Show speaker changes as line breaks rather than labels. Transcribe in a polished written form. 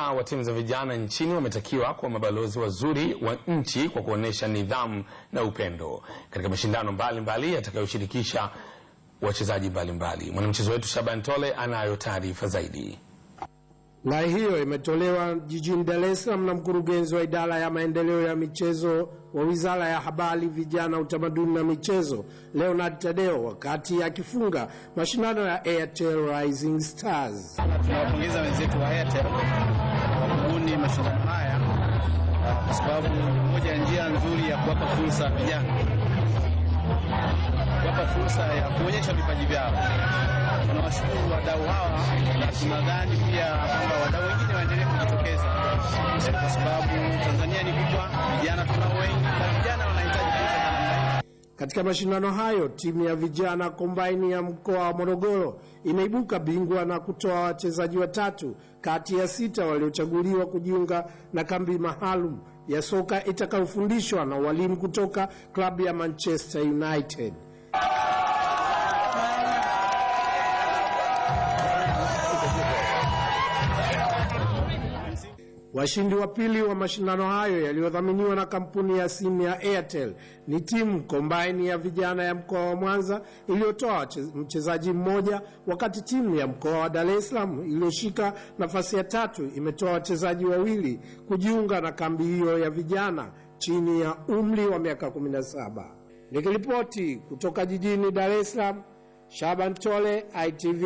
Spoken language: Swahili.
wa timu za vijana nchini wametakiwa kuwa mabalozi wazuri wa nchi kwa kuonesha nidhamu na upendo katika mashindano mbalimbali yatakayoshirikisha wachezaji mbalimbali. Mwanamchezo wetu Shaban Tole anayo taarifa zaidi.
Rai hiyo imetolewa jijini Dar es Salaam na mkurugenzi wa idara ya maendeleo ya michezo wa Wizara ya Habari, Vijana, Utamaduni na Michezo, Leonard Tadeo, wakati akifunga mashindano ya Airtel Rising Stars.
Tunawapongeza wenzetu wa Airtel kwa kubuni mashindano haya kwa sababu moja ya njia nzuri ya kuwapa fursa vijana, kuwapa fursa ya kuonyesha vipaji vyao. Tunawashukuru wadau hawa na tunadhani pia kwamba wadau wengine waendelee kujitokeza kwa sababu Tanzania ni kubwa, vijana tunao wengi na vijana wanahitaji fursa.
Katika mashindano hayo, timu ya vijana Combine ya mkoa wa Morogoro imeibuka bingwa na kutoa wachezaji watatu kati ya 6 waliochaguliwa kujiunga na kambi maalum ya soka itakayofundishwa na walimu kutoka klabu ya Manchester United. Washindi wa pili wa mashindano hayo yaliyodhaminiwa na kampuni ya simu ya Airtel ni timu Combine ya vijana ya mkoa wa Mwanza iliyotoa mchezaji mmoja, wakati timu ya mkoa wa Dar es Salaam iliyoshika nafasi ya 3 imetoa wachezaji wawili kujiunga na kambi hiyo ya vijana chini ya umri wa miaka 17. Nikiripoti kutoka jijini Dar es Salaam, Shaban Tole, ITV.